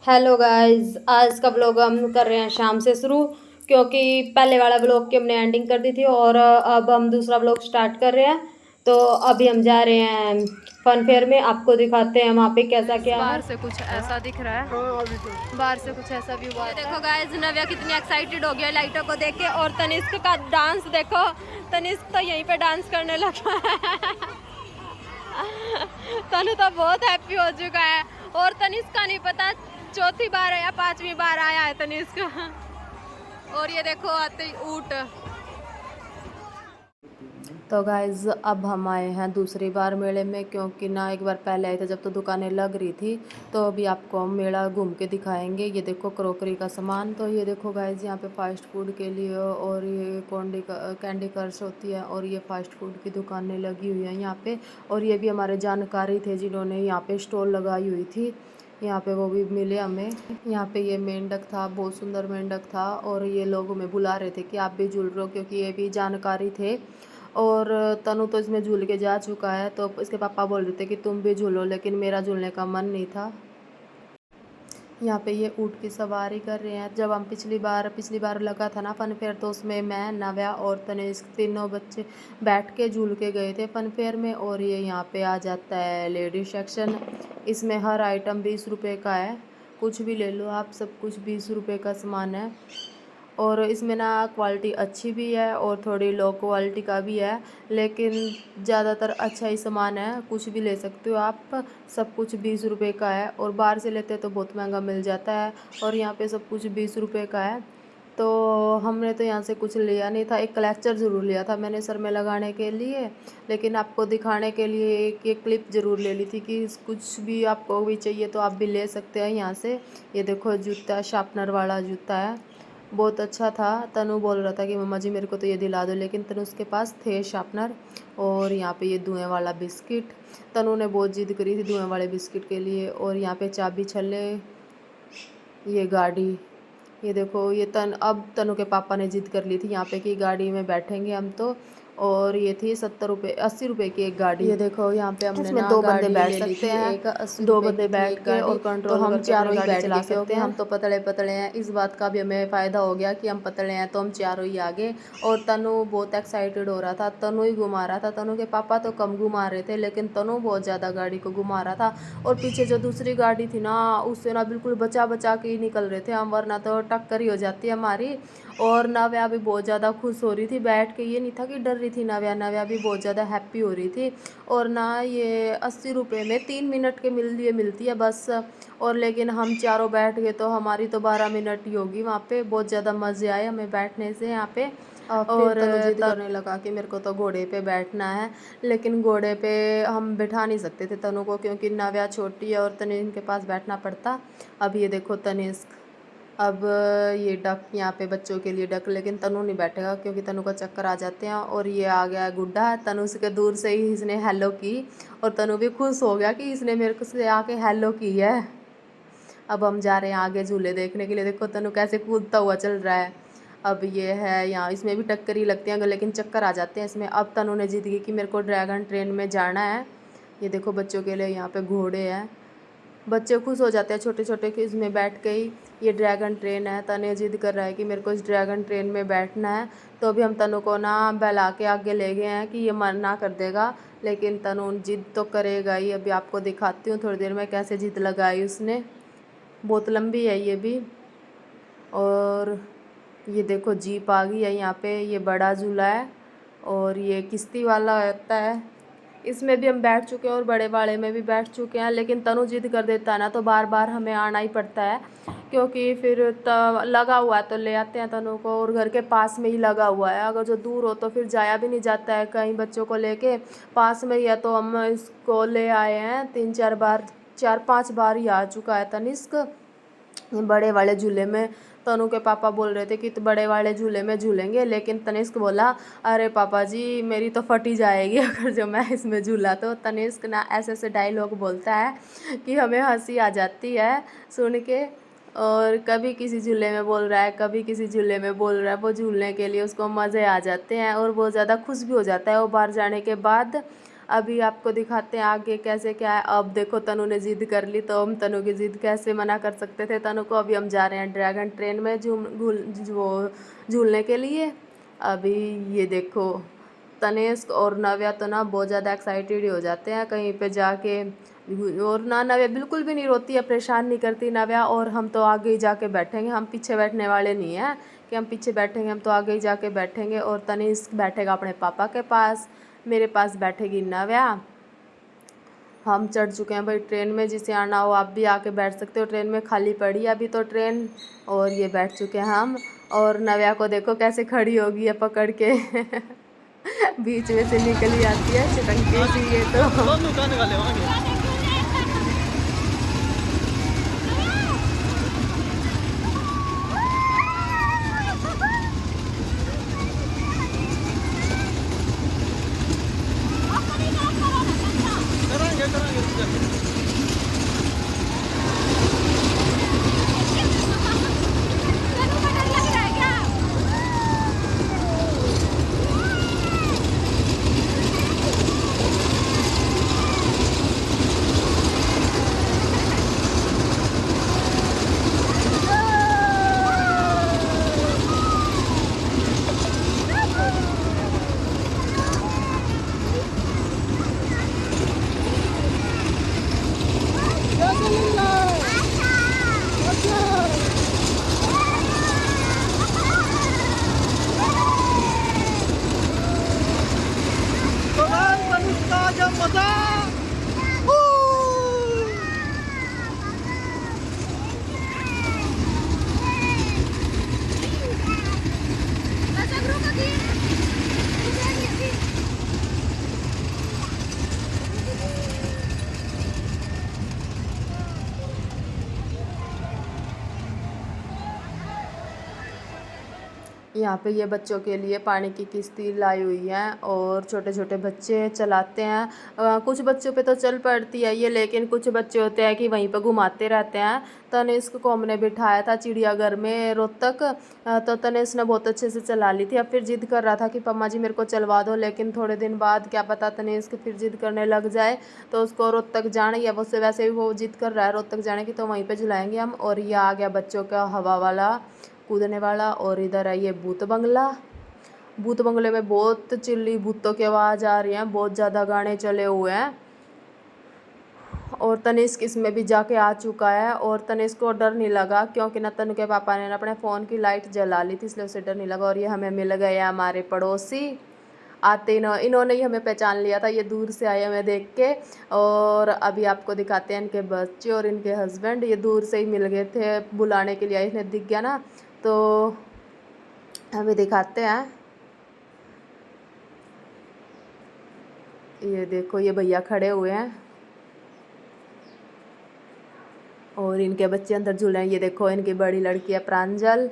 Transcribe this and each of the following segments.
Hello guys, आज का blog हम कर रहे हैं शाम से शुरू। क्योंकि पहले वाला ब्लॉग की हमने एंडिंग कर दी थी और अब हम दूसरा ब्लॉग स्टार्ट कर रहे हैं। तो अभी हम जा रहे हैं फन फेयर में, आपको दिखाते हैं वहाँ पे कैसा क्या है। बाहर से कुछ ऐसा दिख रहा है, बाहर से कुछ ऐसा भी हुआ। देखो गाइस, नव्या कितनी एक्साइटेड हो गया लाइटों को देख के। और तनिष्क का डांस देखो, तनिष्क तो यहीं पे डांस करने लगा है। तनु तो बहुत हैप्पी हो चुका है। और तनिष्क का नहीं पता चौथी बार है या पांचवी बार आया है तनिष्क। और ये देखो आते ही ऊंट। तो गाइज अब हम आए हैं दूसरी बार मेले में, क्योंकि ना एक बार पहले आए थे जब तो दुकानें लग रही थी। तो अभी आपको हम मेला घूम के दिखाएंगे। ये देखो क्रॉकरी का सामान। तो ये देखो गाइज, यहाँ पे फास्ट फूड के लिए और ये कैंडी क्रश होती है और ये फास्ट फूड की दुकानें लगी हुई हैं यहाँ पे। और ये भी हमारे जानकारी थे जिन्होंने यहाँ पे स्टॉल लगाई हुई थी, यहाँ पे वो भी मिले हमें। यहाँ पे ये मेंढक था, बहुत सुंदर मेंढक था। और ये लोग हमें बुला रहे थे कि आप भी झूल रहे हो, क्योंकि ये भी जानकारी थे। और तनु तो इसमें झूल के जा चुका है, तो इसके पापा बोल रहे थे कि तुम भी झूलो, लेकिन मेरा झूलने का मन नहीं था। यहाँ पे ये ऊँट की सवारी कर रहे हैं। जब हम पिछली बार लगा था ना फन फेयर, तो उसमें मैं, नव्या और तनिष्क तीनों बच्चे बैठ के झूल के गए थे फन फेयर में। और ये यहाँ पे आ जाता है लेडीज सेक्शन। इसमें हर आइटम 20 रुपये का है, कुछ भी ले लो आप, सब कुछ 20 रुपये का सामान है। और इसमें ना क्वालिटी अच्छी भी है और थोड़ी लो क्वालिटी का भी है, लेकिन ज़्यादातर अच्छा ही सामान है, कुछ भी ले सकते हो आप। सब कुछ 20 रुपये का है, और बाहर से लेते तो बहुत महंगा मिल जाता है। और यहाँ पे सब कुछ 20 रुपये का है। तो हमने तो यहाँ से कुछ लिया नहीं था, एक क्लचर ज़रूर लिया था मैंने सर में लगाने के लिए। लेकिन आपको दिखाने के लिए एक क्लिप ज़रूर ले ली थी कि कुछ भी आपको भी चाहिए तो आप भी ले सकते हैं यहाँ से। ये देखो जूता, शार्पनर वाला जूता है, बहुत अच्छा था। तनु बोल रहा था कि मम्मा जी मेरे को तो ये दिला दो, लेकिन तनु उसके पास थे शार्पनर। और यहाँ पे ये धुएं वाला बिस्किट, तनु ने बहुत जिद करी थी धुएं वाले बिस्किट के लिए। और यहाँ पे चाबी छल्ले, ये गाड़ी, ये देखो ये अब तनु के पापा ने जिद कर ली थी यहाँ पे कि गाड़ी में बैठेंगे हम तो। और ये थी 70 रुपये 80 रुपये की एक गाड़ी। ये देखो यहाँ पे हमने ना दो बंदे बैठ सकते हैं, एक 80 दो बंदे बैठ के और कंट्रोल तो हम चारों ही बैठ चला सकते हैं। हम तो पतले पतले हैं, इस बात का भी हमें फ़ायदा हो गया कि हम पतले हैं, तो हम चारों ही आगे। और तनु बहुत एक्साइटेड हो रहा था, तनु ही घुमा रहा था। तनु के पापा तो कम घुमा रहे थे, लेकिन तनु बहुत ज़्यादा गाड़ी को घुमा रहा था। और पीछे जो दूसरी गाड़ी थी ना, उससे ना बिल्कुल बचा बचा के ही निकल रहे थे हम, वरना तो टक्कर ही हो जाती है हमारी। और नव्या भी बहुत ज़्यादा खुश हो रही थी बैठ के, ये नहीं था कि डर रही थी नव्या, नव्या भी बहुत ज़्यादा हैप्पी हो रही थी। और ना ये 80 रुपये में 3 मिनट के मिलती है बस। और लेकिन हम चारों बैठ गए तो हमारी तो 12 मिनट ही होगी वहाँ पे। बहुत ज़्यादा मज़े आए हमें बैठने से यहाँ पे। और जिद करने लगा कि मेरे को तो घोड़े पे बैठना है, लेकिन घोड़े पे हम बैठा नहीं सकते थे तनु को, क्योंकि नव्या छोटी है और तनिष्क के पास बैठना पड़ता। अब ये देखो तनिष्क, अब ये डक, यहाँ पे बच्चों के लिए डक, लेकिन तनु नहीं बैठेगा क्योंकि तनु का चक्कर आ जाते हैं। और ये आ गया गुड्डा, तनु से दूर से ही इसने हेलो की, और तनु भी खुश हो गया कि इसने मेरे को से आके हेलो की है। अब हम जा रहे हैं आगे झूले देखने के लिए। देखो तनु कैसे कूदता हुआ चल रहा है। अब ये है यहाँ, इसमें भी टक्कर ही लगती है, लेकिन चक्कर आ जाते हैं इसमें। अब तनु ने जिद की कि मेरे को ड्रैगन ट्रेन में जाना है। ये देखो बच्चों के लिए यहाँ पे घोड़े हैं, बच्चे खुश हो जाते हैं छोटे छोटे कि इसमें बैठ के ही। ये ड्रैगन ट्रेन है, तनु जिद कर रहा है कि मेरे को इस ड्रैगन ट्रेन में बैठना है। तो अभी हम तनु को ना बहला के आगे ले गए हैं कि ये मना कर देगा, लेकिन तनु जिद तो करेगा ही। अभी आपको दिखाती हूँ थोड़ी देर में कैसे जिद लगाई उसने, बहुत लंबी है ये भी। और ये देखो जीप आ गई है यहाँ पे, ये बड़ा झूला है और ये किश्ती वाला होता है, इसमें भी हम बैठ चुके हैं और बड़े वाले में भी बैठ चुके हैं। लेकिन तनु जिद कर देता है ना, तो बार बार हमें आना ही पड़ता है, क्योंकि फिर लगा हुआ है तो ले आते हैं तनु को। और घर के पास में ही लगा हुआ है, अगर जो दूर हो तो फिर जाया भी नहीं जाता है कहीं बच्चों को लेके। पास में ही है तो हम इसको ले आए हैं 3-4 बार, 4-5 बार ही आ चुका है तनिष्क बड़े वाले झूले में। तनु के पापा बोल रहे थे कि तो बड़े वाले झूले में झूलेंगे, लेकिन तनिष्क बोला अरे पापा जी मेरी तो फटी जाएगी अगर जो मैं इसमें झूला। तो तनिष्क ना ऐसे ऐसे डायलॉग बोलता है कि हमें हंसी आ जाती है सुन के। और कभी किसी झूले में बोल रहा है, कभी किसी झूले में बोल रहा है, वो झूलने के लिए उसको मज़े आ जाते हैं और वो ज़्यादा खुश भी हो जाता है वो बाहर जाने के बाद। अभी आपको दिखाते हैं आगे कैसे क्या है। अब देखो तनु ने जिद कर ली, तो हम तनु की जिद कैसे मना कर सकते थे तनु को। अभी हम जा रहे हैं ड्रैगन ट्रेन में झूलने के लिए। अभी ये देखो तनेश और नव्या तो ना बहुत ज़्यादा एक्साइटेड ही हो जाते हैं कहीं पे जाके। और ना नव्या बिल्कुल भी नहीं रोती है, परेशान नहीं करती नव्या। और हम तो आगे ही जाके बैठेंगे, हम पीछे बैठने वाले नहीं हैं कि हम पीछे बैठेंगे, हम तो आगे ही जाके बैठेंगे। और तनेश बैठेगा अपने पापा के पास, मेरे पास बैठेगी नव्या। हम चढ़ चुके हैं भाई ट्रेन में, जिसे आना हो आप भी आके बैठ सकते हो, ट्रेन में खाली पड़ी है अभी तो ट्रेन। और ये बैठ चुके हैं हम। और नव्या को देखो कैसे खड़ी होगी है पकड़ के बीच में से निकल ही आती है चिटंकी सी ये तो। यहाँ पे ये बच्चों के लिए पानी की किश्ती लाई हुई है और छोटे छोटे बच्चे चलाते हैं। कुछ बच्चों पे तो चल पड़ती है ये, लेकिन कुछ बच्चे होते हैं कि वहीं पर घुमाते रहते हैं। तनेश को हमने बिठाया था चिड़ियाघर में रोहतक, तो तनेश ने बहुत अच्छे से चला ली थी। अब फिर जिद कर रहा था कि पम्मा जी मेरे को चलवा दो, लेकिन थोड़े दिन बाद क्या पता तनेश को फिर जिद करने लग जाए, तो उसको रोहतक जाना ही है। उससे वैसे भी वो जिद कर रहा है रोहतक जाने की, तो वहीं पर झुलाएंगे हम। और ये आ गया बच्चों का हवा वाला कूदने वाला। और इधर है ये भूत बंगला। भूत बंगले में बहुत चिल्ली भूतों की आवाज़ आ रही है, बहुत ज़्यादा गाने चले हुए हैं। और तनिष्क इसमें भी जाके आ चुका है और तनिष्क को डर नहीं लगा, क्योंकि न तनु के पापा ने अपने फ़ोन की लाइट जला ली थी, इसलिए उसे डर नहीं लगा। और ये हमें मिल गए हमारे पड़ोसी। आते इन्होंने ही हमें पहचान लिया था, ये दूर से आए हमें देख के। और अभी आपको दिखाते हैं इनके बच्चे और इनके हस्बैंड, ये दूर से ही मिल गए थे, बुलाने के लिए आए, इन्हें दिख गया ना, तो हमें दिखाते हैं। ये देखो ये भैया खड़े हुए हैं और इनके बच्चे अंदर झूल रहे हैं। ये देखो इनकी बड़ी लड़की है प्रांजल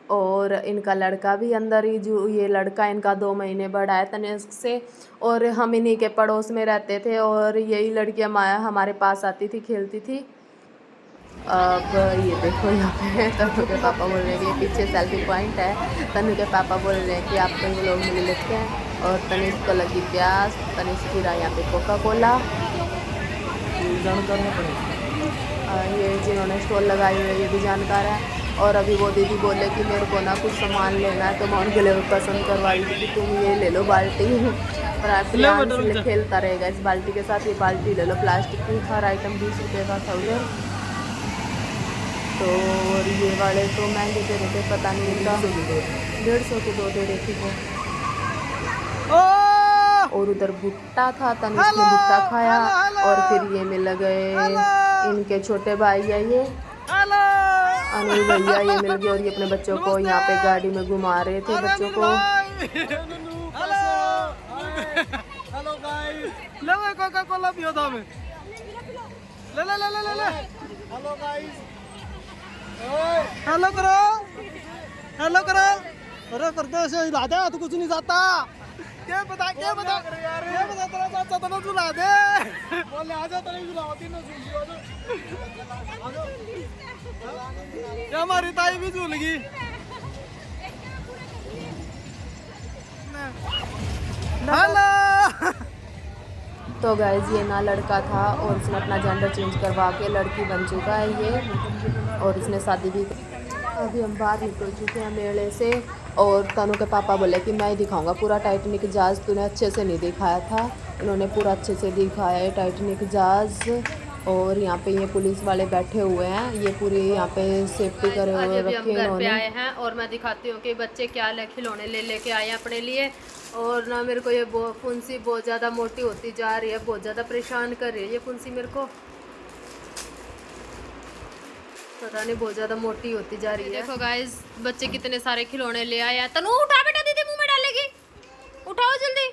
और इनका लड़का भी अंदर ही, जो ये लड़का इनका 2 महीने बड़ा है तनिष्क से। और हम इन्हीं के पड़ोस में रहते थे और यही लड़कियां माया हमारे पास आती थी, खेलती थी। अब ये देखो यहाँ पे तनु के पापा बोल रहे हैं कि पीछे सेल्फी पॉइंट है। तनु के पापा बोल रहे हैं कि आप कई लोग मिल लेते हैं। और तनिष्क को लगी प्यास, तनिष्क की यहाँ पे कोका कोला। ये जिन्होंने स्टॉल लगाई हुई है ये भी जानकार है। और अभी वो दीदी बोले कि मेरे को ना कुछ सामान लेना है, तो मैं उनके लिए पसंद करवाई थी कि तुम ये ले लो बाल्टी। और खेलता रहेगा इस बाल्टी के साथ, ये बाल्टी ले लो प्लास्टिक की, हर आइटम 20 रुपये का था उधर। तो और ये वाले तो महंगे दे रहे थे, पता नहीं इनका 150 के 2 दे रही थी वो। और उधर भुट्टा था, तनिष्क ने भुट्टा खाया। और फिर ये मिल गए इनके छोटे भाई है ये अनिल भैया, ये मिल गए। और ये अपने बच्चों को यहाँ पे गाड़ी में घुमा रहे थे बच्चों को। हेलो गाइस, ले कोका कोला पियो था मैं, ले ले ले ले ले। हेलो गाइस, हेलो करो, हेलो करो। अरे करते ऐसे हिला दे तो कुछ नहीं जाता। क्या बता तेरा चाचा तो ना झुला दे, बोले आजा तो नहीं झुलाती ना ये हमारी ताई भी झूल गई। हेलो तो गाइज ये ना लड़का था और इसने अपना जेंडर चेंज करवा के लड़की बन चुका है ये, और इसने शादी भी। अभी हम बाहर निकल चुके हैं मेले से, और तनु के पापा बोले कि मैं ही दिखाऊंगा पूरा टाइटैनिक जहाज़, तूने अच्छे से नहीं दिखाया था। इन्होंने पूरा अच्छे से दिखाया है टाइटैनिक जहाज़। और यहाँ पे ये पुलिस वाले बैठे हुए हैं, ये पूरी यहाँ पे सेफ्टी करे हुए रखे इन्होंने। आए हैं और मैं दिखाती हूँ कि बच्चे क्या खिलौने लेके आए हैं अपने लिए। और ना मेरे को ये फुंसी बहुत ज़्यादा मोटी होती जा रही है, बहुत ज़्यादा परेशान कर रही है ये फुंसी मेरे को, पता नहीं बहुत ज़्यादा मोटी होती जा रही है। देखो गाइस बच्चे कितने सारे खिलौने ले आए हैं। तनु उठा बेटा, दीदी मुंह में डालेगी, उठाओ जल्दी।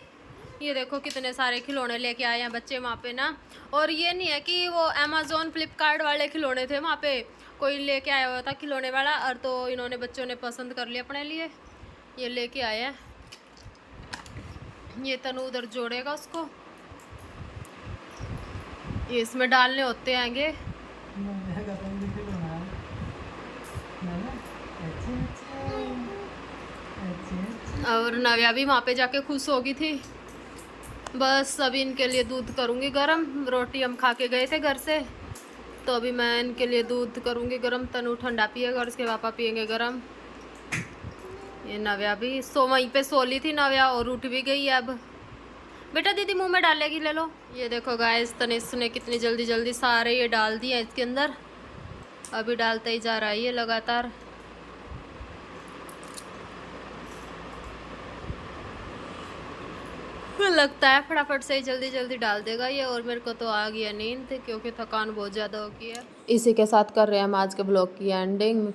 ये देखो कितने सारे खिलौने लेके आए हैं बच्चे वहाँ पे ना। और ये नहीं है कि वो अमेज़ॉन फ्लिपकार्ट वाले खिलौने थे, वहाँ पे कोई लेके आया हुआ था खिलौने वाला, और तो इन्होंने बच्चों ने पसंद कर लिया अपने लिए, ये लेके आए हैं। ये तनु उधर जोड़ेगा उसको, ये इसमें डालने होते आएंगे। और नव्या भी वहाँ पे जाके खुश होगी थी। बस अभी इनके लिए दूध करूँगी गरम, रोटी हम खा के गए थे घर से, तो अभी मैं इनके लिए दूध करूँगी गरम। तनु ठंडा पिएगा और उसके पापा पियेंगे गरम। ये नव्या भी वहीं पे सो ली थी नव्या, और उठ भी गई है अब। बेटा दीदी मुंह में डालेगी, ले लो। ये देखो गाइस तनिष ने कितनी जल्दी जल्दी सारे ये डाल दिए इसके अंदर, अभी डालता ही जा रहा है ये लगातार। लगता है फटाफट से ही जल्दी जल्दी डाल देगा ये, और मेरे को तो आ गया नींद क्योंकि थकान बहुत ज़्यादा हो गई है। इसी के साथ कर रहे हैं हम आज के ब्लॉग की एंडिंग।